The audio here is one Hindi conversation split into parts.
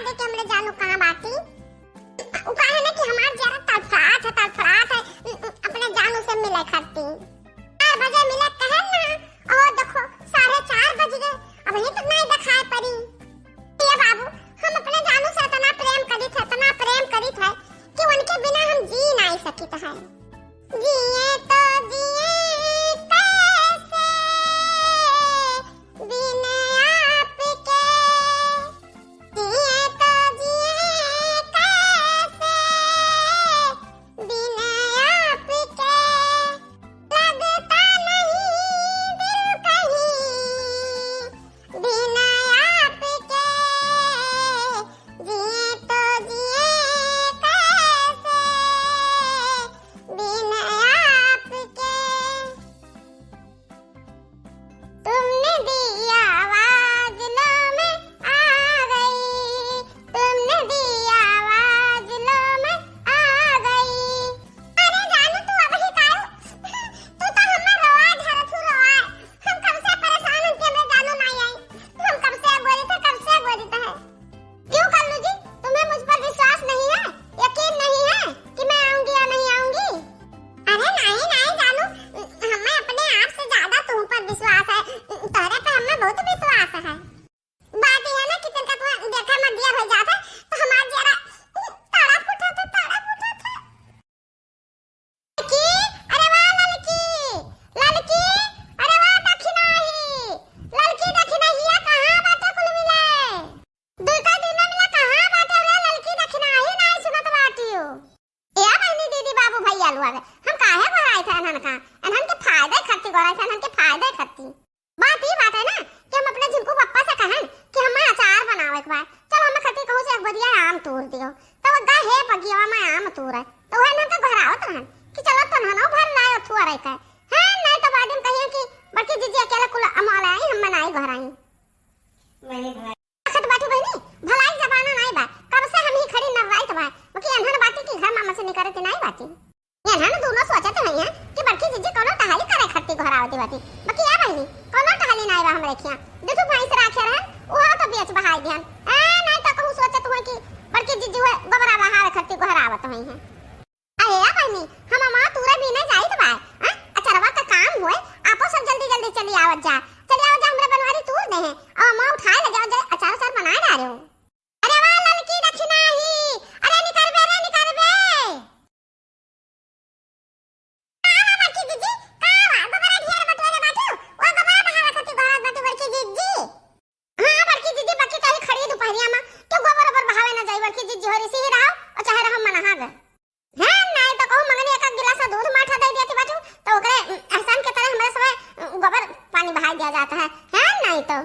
दे के हमरे जानू कहां बाटी। उ काहे ना कि हमार जरा तड़फड़ात है अपने जानू से मिले खाती। 4 बजे मिले कहन ना और देखो 4:30 बज गए अभी तक नहीं दिखाई पड़ी। ये बाबू हम अपने जानू से इतना प्रेम करी था कि उनके बिना हम जी नहीं सकित है। जिए तो जिए कैसे बिन आपके, जिए तो जिए कैसे बिन आपके, लगता नहीं दिल कहीं बिन आपके, जिए तो जिए कैसे बिन आपके। तुमने दी आवाज लो मैं आ गई, तुमने दी आवाज लो मैं आ गई। अरे जानू तू अब ही कायो तू तो हमें रोआ धरत हु रोआ। हम कब से परेशान हैं कि हमें जानू नहीं आई। हम कब से बोली है। क्यों कल्लू जी तुम्हें मुझ पर विश्वास नहीं है, यकीन नहीं है कि मैं आऊंगी या नहीं आऊंगी? अरे नहीं जानू, हमें अपने आप से ज्यादा तुम पर विश्वास है। तोरे पे हमें बहुत विश्वास है। बात ये है ना कि तिनका तुम्हें देखा मत दिया हो जाता तो हमार जरा तड़प उठा था। लड़की, अरे वाह लड़की, अरे वाह दक्षिणाही, लड़की दक्षिणाहिया कहां बाटे कुल मिले? दूसरा दिन में मिला कहां बाटे रे लड़की दक्षिणाही नहीं सुनत बाटियो। या बहनी दीदी बाबू भैया लो आवे हम काहे भराई थे अनहन के फायदे खातिर गराई थे, अनहन के फायदे खातिर। बात ही बात है ना कि हम अपने झिंकू पप्पा से कहन कि हमें अचार बनावे के बाद चल हमें खातिर कहूं से एक बदिया आम तोड़ दियो। तो वो गा हे पगिया में आम तोड़े तो वह न के घरावत रहन कि चलो तनहनो भर लाए थुआ रही है। हां नहीं तो बाद में कहिए कि बड़की जीजी अकेला कुल अमल आई हम नहीं घर आई। नहीं भाई खत बाटी बहनी भलाई जमाना नहीं बा, कब से हम ही खड़ी न राइत बा कि अनहन बाटी की घर मामा से निकरे ते नहीं बाटी। अनहन दोनों सोचत हई है कि बड़की जीजी कोनो टहली करे खट्टी घरावती बाटी। बाकी या बहनी कोनो टहली नहीं बा हमरे खिया देखो भाई से राखे रहन ओहा तो बेच बहाई दिहन। नहीं तो कहूं सोचत हो कि बड़की जीजी होए गोबरा बहावे खट्टी घरावत हई है। अरे या बहनी हम मां तूरे भी नहीं जाइत बा अचरवा का काम होए आपो सब जल्दी चली आवत जा हमरे बनवारी तूर दे है और मां उठाए ले जाओ अचार बनाए डाले हो। अरे वाह लड़की दक्षिणाही, अरे निकल बे बड़की जीजी का गोबरा ढेर बटवे बाटू ओ गोबरा बहावे खट्टी घरावत बाटू बड़की जीजी। हां बड़की जीजी बाकी कहीं खड़ी दोपहरिया में तो गोबर बहावे ना जाई बड़की जीजी होरी सी रहो और चाहे हम नहा गए। हां नहीं तो कहूं मंगनी एक गिलास दूध माठा दे देती बाटू तो ओकरे एहसान के तरह हमारे समय गोबर पानी बहा दिया जाता है। हां नहीं तो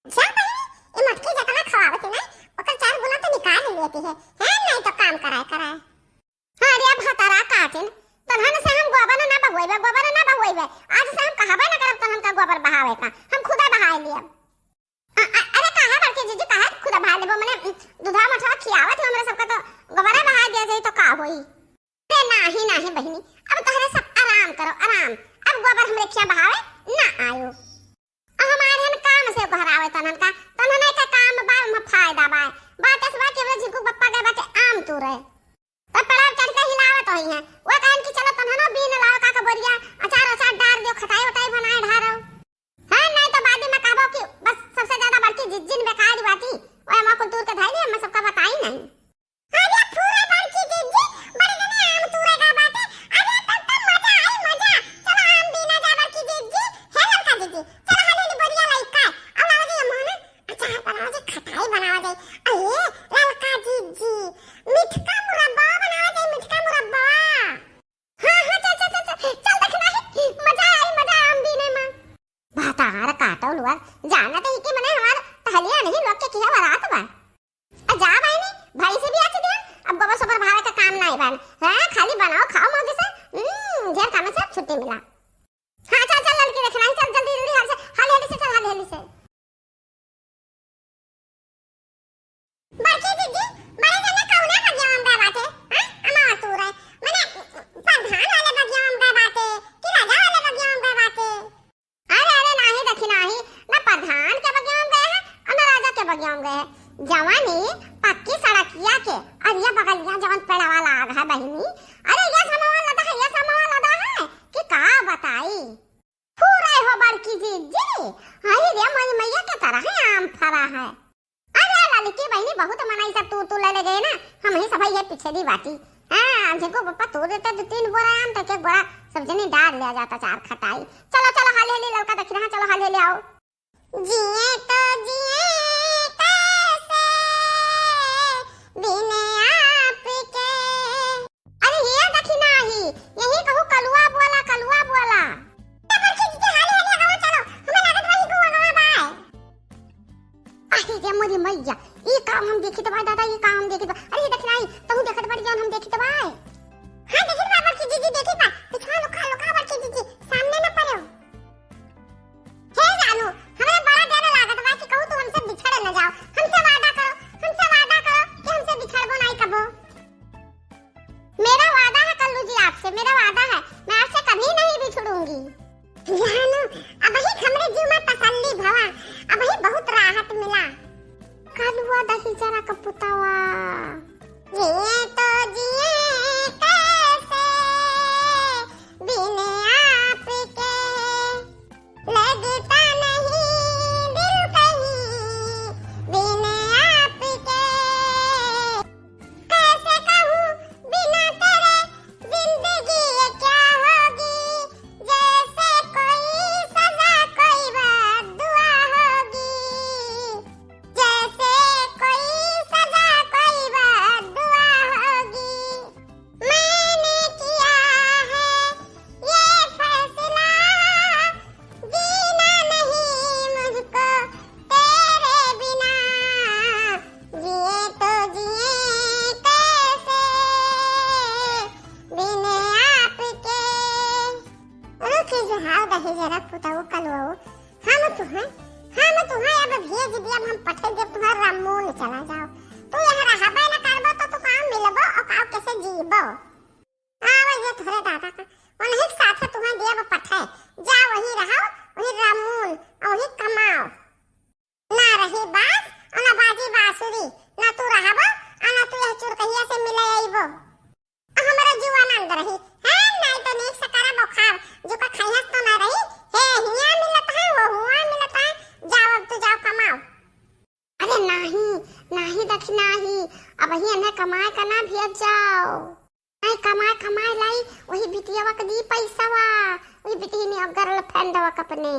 जा बहनी ये मटकी जतना खवावत है ना ओकर 4 गुना तो निकाल ही लेती है। हां नहीं तो काम कराए। हां रे भतरा काटिन तनहन से हम गोबर ना बहोइबे आज से हम कहबे ना करब तनहन का गोबर बहावे का हम खुदा बहाए लियब। अरे काहे बड़की जीजी काहे खुदा बहा लेबो मने दूधा मठा खियावत हमरा सबका तो गोबरा बहा दिया जाई तो का होई। अरे नहीं बहनी अब तोहरे सब आराम करो अब गोबर हमरे खिया बहावे ना आयो। हमारे हन काम से घरावे तनहन का काम बा में फायदा बा बात इस बात के झिंकू पप्पा गए बाटे आम तोड़े तब पड़ाव चढ़ के हिलावत होई है वो कहन कि चलो तनहनो बीन लाओ का बोरिया अचार डाल दियो खटाई बनाए ढारो। हां नहीं तो बाद में कहबो कि बस सबसे ज्यादा बड़की जिज्जिन बेकार बाटी ओए हम को दूर के धाई हम सबका बताई नहीं। अरे पूरा बड़की जिज्जी बड़े जने आम तोड़ेगा बाटे अरे तब मजा चलो आम बीना जा बड़की जिज्जी है लड़का जिज्जी चलो हाले बोरिया लाई का अब लाओ जी मोहन अचार बनाओ जी खटाई बनाओ जी। अरे लड़का जिज्जी मिठका मुरब्बा बनाओ जी मिठका मुरब्बा। हां चल देखना है मजा आम बीने में भातार काटो लुआ जाना तो ही कि मने हमार टहलिया नहीं लोग के किया बारात बा जा भाई से भी आके दे अब गोबर सोबर भावे का काम नहीं बन। हां खाली बनाओ खाओ मौज से ढेर काम से छुट्टी मिला। हां चल लड़की देखना है चल जल्दी हाले से चल हाले से। बड़की जीजी बड़े जने कौना बगिया में गए बाटे हां अमा तूरे मने प्रधान वाले बगिया में गए बाटे कि राजा वाले बगिया में गए बाटे। अरे नहीं देखी नहीं ना प्रधान के बगिया में गए हैं और ना राजा के बगिया में गए हैं। जवानी पक्की सड़किया के और ये बगलिया जवन पेड़ वाला आग है बहिनी, अरे ये समावा लदा है, ये समावा लदा है कि का बताई। पूरे हो बड़की जीजी, हाय रे मन मैया के तरह है आम फरा है। अरे लड़की बहिनी बहुत मनाई सब तू ले ले गए ना, हम ही सब ये पीछे दी बाटी। हां देखो पप्पा तू देते 2-3 बोरा आम तक एक बोरा सब जने डाल लिया जाता 4 खटाई। चलो चलो हाले हाले लड़का देख रहा, चलो हाले ले आओ। जिए तो जिए कैसे बिना आपके, अरे ये देखी नाही यही कहू कलुआ बोला पर खींच के हाले हाले आओ चलो, हमें लागत वही को वहां बाय। अरे रे मोरी मैया ई काम हम देखी तो भाई दादा, ये काम हम देखी तो, अरे देख नाही तू देखत बड़ी जान हम देखी तो भाई। हां देखी बाबा की जीजी देखी बा, दिखा लो खा लो का बड़ की जीजी सामने न पड़ो। हे जानू हमें बड़ा डर लागत बा कि कहू तू हमसे बिछड़ न जाओ, हमसे वादा करो कि हमसे बिछड़बो नहीं कबो। मेरा वादा है कल्लू जी आपसे, मेरा वादा है मैं आपसे कभी नहीं बिछड़ूंगी। जानू अब ही हमरे जीव में तसल्ली भवा, अब ही बहुत राहत मिला। कलुआ दही जरा कपुतावा जिए तो जिए कैसे बिना आपके, लगता नहीं दिल कहीं बिना आपके, कैसे कहूँ बिना तेरे जिंदगी ये क्या होगी, जैसे कोई सजा कोई बद्दुआ होगी, जैसे कोई सजा कोई बद्दुआ होगी। मैंने किया है ये फैसला, जीना नहीं मुझको तेरे बिना, जिए तो जिए कैसे बिना आपके। रुक जाओ दही जरा पुताऊ कलवाओ, हम तुम्हें अब भेज दिया, हम पठे जब तुम्हारा रामूल चला जाओ। तू यहाँ रहबे न करबो तो तू काम मिलबो और काम कैसे जीबो। आवे ये तोरे दादा का उन्हीं साथ तुम्हें दिया वो पठे, जा वही रहो, वही रामूल और वही कमाओ। ना रही बास और ना बाजी बांसुरी, ना तू रहबो और ना तू यह चुरकहिया से मिले आइबो। हमारा जुआ नंद रही है नहीं तो नीक से करा बुखार जो का खैहस तो ना रही है, हिया मिलत है वो हुआ मिलत है, जाओ अब तू जाओ कमाओ। अरे नहीं दखी नहीं, अब ही इन्हें कमाए का ना भेज जाओ, नहीं कमाए लाई वही बिटियावा का दी पैसावा, वही बिटिया ने गर्लफ्रेंडवा कपने।